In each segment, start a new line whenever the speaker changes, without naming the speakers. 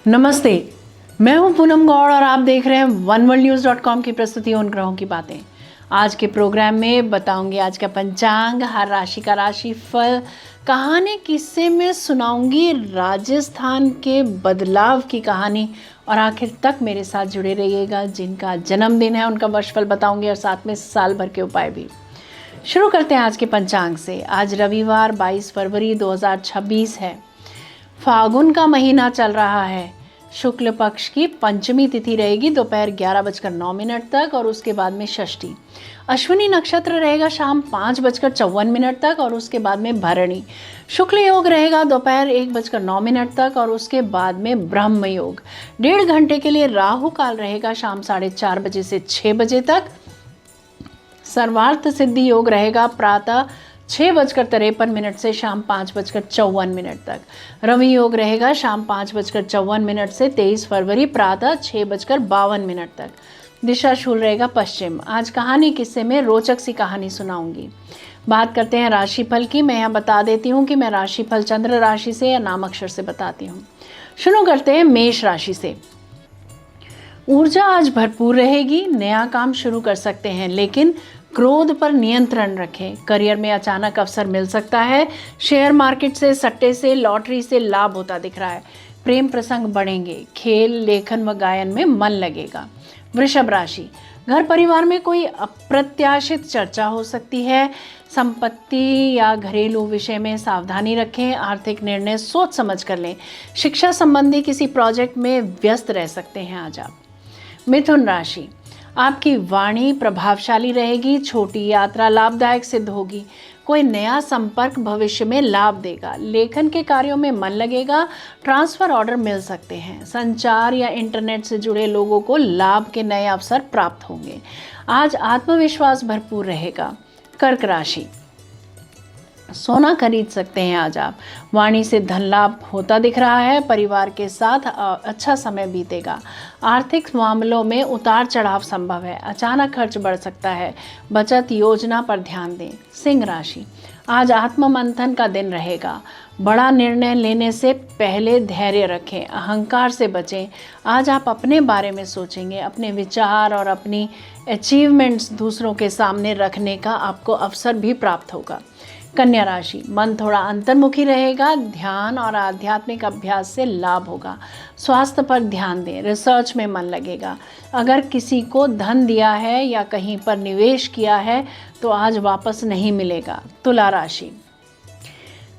नमस्ते। मैं हूं पूनम गौड़ और आप देख रहे हैं oneworldnews.com की प्रस्तुति उन ग्रहों की बातें। आज के प्रोग्राम में बताऊंगी आज का पंचांग, हर राशि का राशिफल, कहानी किस्से में सुनाऊंगी राजस्थान के बदलाव की कहानी और आखिर तक मेरे साथ जुड़े रहिएगा। जिनका जन्मदिन है उनका वर्षफल बताऊंगी और साथ में साल भर के उपाय भी। शुरू करते हैं आज के पंचांग से। आज रविवार 22 फरवरी 2026 है। फागुन का महीना चल रहा है। शुक्ल पक्ष की पंचमी तिथि रहेगी दोपहर 11:09 तक और उसके बाद में षष्ठी। अश्विनी नक्षत्र रहेगा शाम 5:54 तक और उसके बाद में भरणी। शुक्ल योग रहेगा दोपहर 1:09 तक और उसके बाद में ब्रह्म योग। 1.5 घंटे के लिए राहु काल रहेगा शाम 4:30 बजे से 6 बजे तक। सर्वार्थ सिद्धि योग रहेगा प्रातः 6:53 से शाम 5:54 तक। रवि योग रहेगा शाम 5:54 से 23 फरवरी प्रातः 6:52 तक। दिशा शूल रहेगा पश्चिम। आज कहानी किस्से में रोचक सी कहानी सुनाऊंगी। बात करते हैं राशिफल की। मैं यहाँ बता देती हूँ कि मैं राशिफल चंद्र राशि से या नाम अक्षर से बताती हूँ। शुरू करते हैं मेष राशि से। ऊर्जा आज भरपूर रहेगी। नया काम शुरू कर सकते हैं लेकिन क्रोध पर नियंत्रण रखें। करियर में अचानक अवसर मिल सकता है। शेयर मार्केट से, सट्टे से, लॉटरी से लाभ होता दिख रहा है। प्रेम प्रसंग बढ़ेंगे। खेल, लेखन व गायन में मन लगेगा। वृषभ राशि। घर परिवार में कोई अप्रत्याशित चर्चा हो सकती है। संपत्ति या घरेलू विषय में सावधानी रखें। आर्थिक निर्णय सोच समझ कर लें। शिक्षा संबंधी किसी प्रोजेक्ट में व्यस्त रह सकते हैं आज आप। मिथुन राशि। आपकी वाणी प्रभावशाली रहेगी। छोटी यात्रा लाभदायक सिद्ध होगी। कोई नया संपर्क भविष्य में लाभ देगा। लेखन के कार्यों में मन लगेगा। ट्रांसफर ऑर्डर मिल सकते हैं। संचार या इंटरनेट से जुड़े लोगों को लाभ के नए अवसर प्राप्त होंगे। आज आत्मविश्वास भरपूर रहेगा। कर्क राशि। सोना खरीद सकते हैं आज आप। वाणी से धन लाभ होता दिख रहा है। परिवार के साथ अच्छा समय बीतेगा। आर्थिक मामलों में उतार चढ़ाव संभव है। अचानक खर्च बढ़ सकता है। बचत योजना पर ध्यान दें। सिंह राशि। आज आत्ममंथन का दिन रहेगा। बड़ा निर्णय लेने से पहले धैर्य रखें। अहंकार से बचें। आज आप अपने बारे में सोचेंगे। अपने विचार और अपनी अचीवमेंट्स दूसरों के सामने रखने का आपको अवसर भी प्राप्त होगा। कन्या राशि। मन थोड़ा अंतर्मुखी रहेगा। ध्यान और आध्यात्मिक अभ्यास से लाभ होगा। स्वास्थ्य पर ध्यान दें। रिसर्च में मन लगेगा। अगर किसी को धन दिया है या कहीं पर निवेश किया है तो आज वापस नहीं मिलेगा। तुला राशि।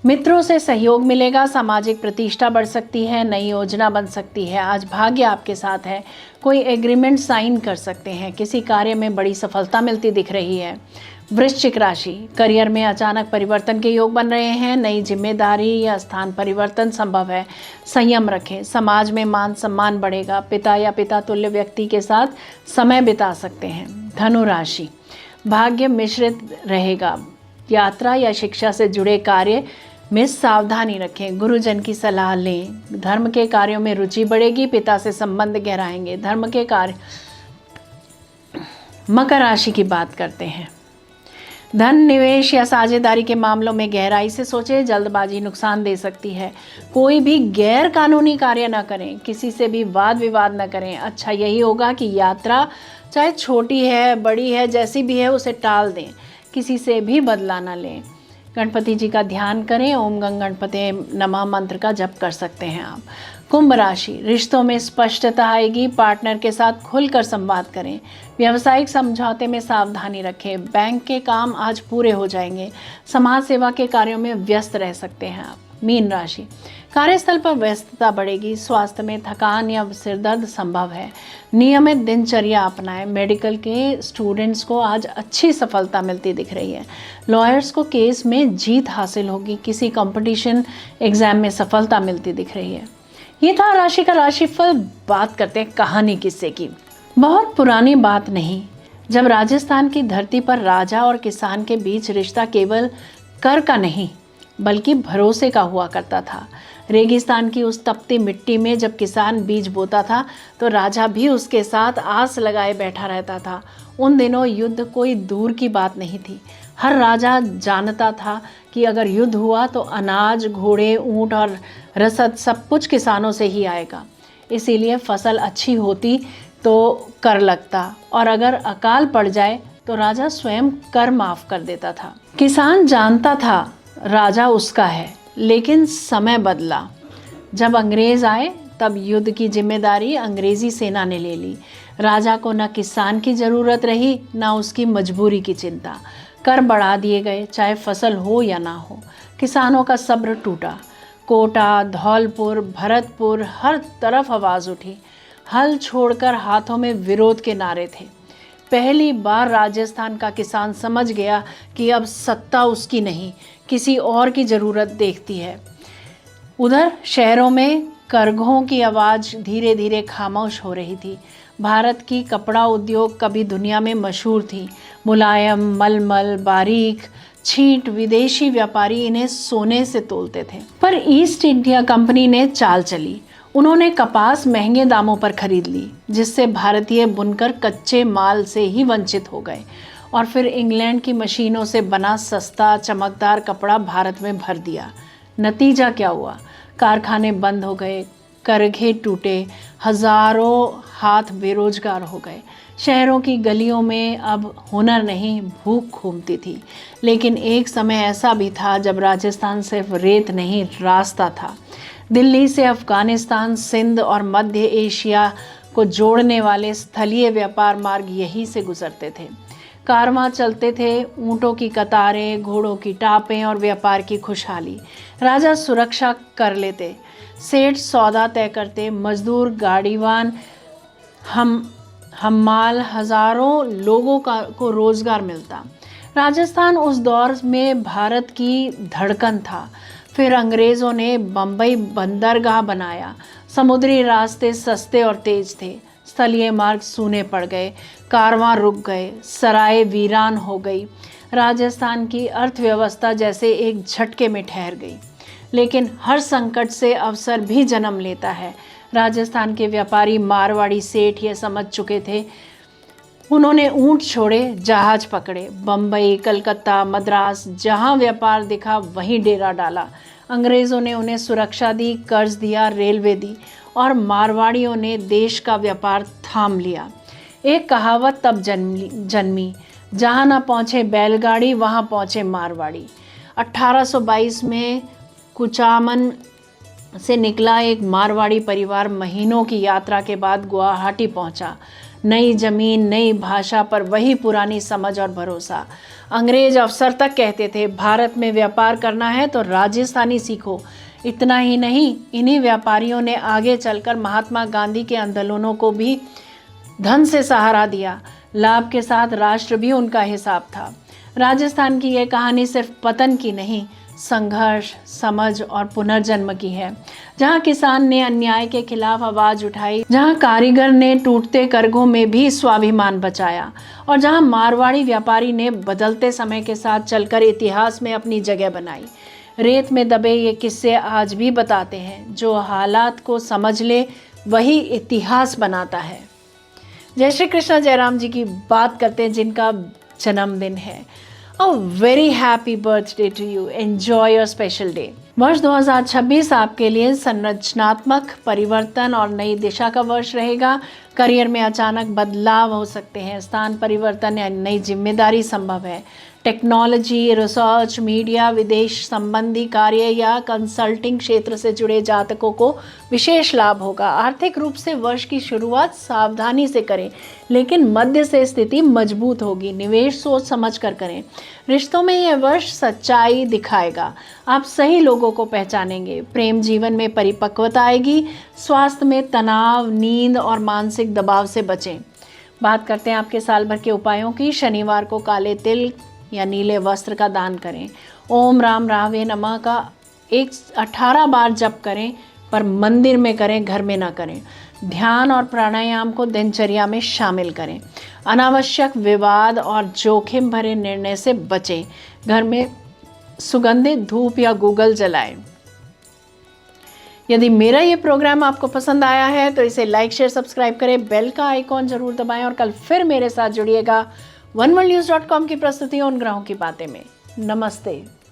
मित्रों से सहयोग मिलेगा। सामाजिक प्रतिष्ठा बढ़ सकती है। नई योजना बन सकती है। आज भाग्य आपके साथ है। कोई एग्रीमेंट साइन कर सकते हैं। किसी कार्य में बड़ी सफलता मिलती दिख रही है। वृश्चिक राशि। करियर में अचानक परिवर्तन के योग बन रहे हैं। नई जिम्मेदारी या स्थान परिवर्तन संभव है। संयम रखें। समाज में मान सम्मान बढ़ेगा। पिता या पिता तुल्य व्यक्ति के साथ समय बिता सकते हैं। धनु राशि। भाग्य मिश्रित रहेगा। यात्रा या शिक्षा से जुड़े कार्य में सावधानी रखें। गुरुजन की सलाह लें। धर्म के कार्यों में रुचि बढ़ेगी। पिता से संबंध गहराएंगे। धर्म के कार्य। मकर राशि की बात करते हैं। धन निवेश या साझेदारी के मामलों में गहराई से सोचें। जल्दबाजी नुकसान दे सकती है। कोई भी गैर कानूनी कार्य न करें। किसी से भी वाद विवाद न करें। अच्छा यही होगा कि यात्रा चाहे छोटी है बड़ी है जैसी भी है उसे टाल दें। किसी से भी बदला न लें। गणपति जी का ध्यान करें। ओम गंग गणपते नमः मंत्र का जप कर सकते हैं आप। कुंभ राशि। रिश्तों में स्पष्टता आएगी। पार्टनर के साथ खुलकर संवाद करें। व्यावसायिक समझौते में सावधानी रखें। बैंक के काम आज पूरे हो जाएंगे। समाज सेवा के कार्यों में व्यस्त रह सकते हैं आप। मीन राशि। कार्यस्थल पर व्यस्तता बढ़ेगी। स्वास्थ्य में थकान या सिरदर्द संभव है। नियमित दिनचर्या अपनाएं। मेडिकल के स्टूडेंट्स को आज अच्छी सफलता मिलती दिख रही है। लॉयर्स को केस में जीत हासिल होगी। किसी कंपटीशन एग्जाम में सफलता मिलती दिख रही है। ये था राशि का राशिफल। बात करते हैं कहानी किस्से की। बहुत पुरानी बात नहीं, जब राजस्थान की धरती पर राजा और किसान के बीच रिश्ता केवल कर का नहीं बल्कि भरोसे का हुआ करता था। रेगिस्तान की उस तपती मिट्टी में जब किसान बीज बोता था तो राजा भी उसके साथ आस लगाए बैठा रहता था। उन दिनों युद्ध कोई दूर की बात नहीं थी। हर राजा जानता था कि अगर युद्ध हुआ तो अनाज, घोड़े, ऊंट और रसद सब कुछ किसानों से ही आएगा। इसीलिए फसल अच्छी होती तो कर लगता और अगर अकाल पड़ जाए तो राजा स्वयं कर माफ कर देता था। किसान जानता था राजा उसका है, लेकिन समय बदला। जब अंग्रेज आए तब युद्ध की जिम्मेदारी अंग्रेजी सेना ने ले ली। राजा को न किसान की जरूरत रही न उसकी मजबूरी की चिंता। कर बढ़ा दिए गए, चाहे फसल हो या ना हो। किसानों का सब्र टूटा। कोटा, धौलपुर, भरतपुर, हर तरफ आवाज उठी। हल छोड़कर हाथों में विरोध के नारे थे। पहली बार राजस्थान का किसान समझ गया कि अब सत्ता उसकी नहीं, किसी और की जरूरत देखती है। उधर शहरों में करघों की आवाज़ धीरे धीरे खामोश हो रही थी। भारत की कपड़ा उद्योग कभी दुनिया में मशहूर थी। मुलायम, मलमल, बारीक छींट विदेशी व्यापारी इन्हें सोने से तोलते थे। पर ईस्ट इंडिया कंपनी ने चाल चली। उन्होंने कपास महंगे दामों पर खरीद ली, जिससे भारतीय बुनकर कच्चे माल से ही वंचित हो गए और फिर इंग्लैंड की मशीनों से बना सस्ता चमकदार कपड़ा भारत में भर दिया। नतीजा क्या हुआ? कारखाने बंद हो गए, करघे टूटे, हजारों हाथ बेरोजगार हो गए। शहरों की गलियों में अब हुनर नहीं, भूख घूमती थी। लेकिन एक समय ऐसा भी था जब राजस्थान सिर्फ रेत नहीं, रास्ता था। दिल्ली से अफगानिस्तान, सिंध और मध्य एशिया को जोड़ने वाले स्थलीय व्यापार मार्ग यहीं से गुजरते थे। कारवां चलते थे, ऊँटों की कतारें, घोड़ों की टापें और व्यापार की खुशहाली। राजा सुरक्षा कर लेते, सेठ सौदा तय करते, मजदूर, गाड़ीवान, हम्माल, हजारों लोगों को रोजगार मिलता। राजस्थान उस दौर में भारत की धड़कन था। फिर अंग्रेज़ों ने बम्बई बंदरगाह बनाया। समुद्री रास्ते सस्ते और तेज थे, स्थलीय मार्ग सूने पड़ गए, कारवां रुक गए, सराय वीरान हो गई। राजस्थान की अर्थव्यवस्था जैसे एक झटके में ठहर गई। लेकिन हर संकट से अवसर भी जन्म लेता है। राजस्थान के व्यापारी मारवाड़ी सेठ ये समझ चुके थे। उन्होंने ऊंट छोड़े, जहाज पकड़े, बम्बई, कलकत्ता, मद्रास, जहां व्यापार दिखा वहीं डेरा डाला। अंग्रेज़ों ने उन्हें सुरक्षा दी, कर्ज दिया, रेलवे दी और मारवाड़ियों ने देश का व्यापार थाम लिया। एक कहावत तब जन्मी, जहां ना पहुंचे बैलगाड़ी वहां पहुंचे मारवाड़ी। 1822 में कुचामन से निकला एक मारवाड़ी परिवार महीनों की यात्रा के बाद गुवाहाटी पहुंचा। नई जमीन, नई भाषा, पर वही पुरानी समझ और भरोसा। अंग्रेज अफसर तक कहते थे, भारत में व्यापार करना है तो राजस्थानी सीखो। इतना ही नहीं, इन्हीं व्यापारियों ने आगे चलकर महात्मा गांधी के आंदोलनों को भी धन से सहारा दिया। लाभ के साथ राष्ट्र भी उनका हिसाब था। राजस्थान की यह कहानी सिर्फ पतन की नहीं, संघर्ष, समझ और पुनर्जन्म की है। जहां किसान ने अन्याय के खिलाफ आवाज उठाई, जहां कारीगर ने टूटते करघों में भी स्वाभिमान बचाया और जहां मारवाड़ी व्यापारी ने बदलते समय के साथ चलकर इतिहास में अपनी जगह बनाई। रेत में दबे ये किस्से आज भी बताते हैं, जो हालात को समझ ले वही इतिहास बनाता है। जय श्री कृष्ण जयराम जी की बात करते हैं, जिनका जन्मदिन है। A very happy birthday to you. Enjoy your special day. वर्ष 2026 आपके लिए संरचनात्मक परिवर्तन और नई दिशा का वर्ष रहेगा। करियर में अचानक बदलाव हो सकते हैं, स्थान परिवर्तन या नई जिम्मेदारी संभव है। टेक्नोलॉजी, रिसर्च, मीडिया, विदेश संबंधी कार्य या कंसल्टिंग क्षेत्र से जुड़े जातकों को विशेष लाभ होगा। आर्थिक रूप से वर्ष की शुरुआत सावधानी से करें, लेकिन मध्य से स्थिति मजबूत होगी। निवेश सोच समझ कर करें। रिश्तों में यह वर्ष सच्चाई दिखाएगा, आप सही लोगों को पहचानेंगे। प्रेम जीवन में परिपक्वता आएगी। स्वास्थ्य में तनाव, नींद और मानसिक दबाव से बचें। बात करते हैं आपके साल भर के उपायों की। शनिवार को काले तिल या नीले वस्त्र का दान करें। ओम राम रावे नमः का 18 बार जप करें, पर मंदिर में करें, घर में ना करें। ध्यान और प्राणायाम को दिनचर्या में शामिल करें। अनावश्यक विवाद और जोखिम भरे निर्णय से बचें। घर में सुगंधित धूप या गूगल जलाएं। यदि मेरा ये प्रोग्राम आपको पसंद आया है तो इसे लाइक, शेयर, सब्सक्राइब करें, बेल का आइकॉन जरूर दबाएं और कल फिर मेरे साथ जुड़िएगा oneworldnews.com की प्रस्तुति उन ग्रहों की बातें में। नमस्ते।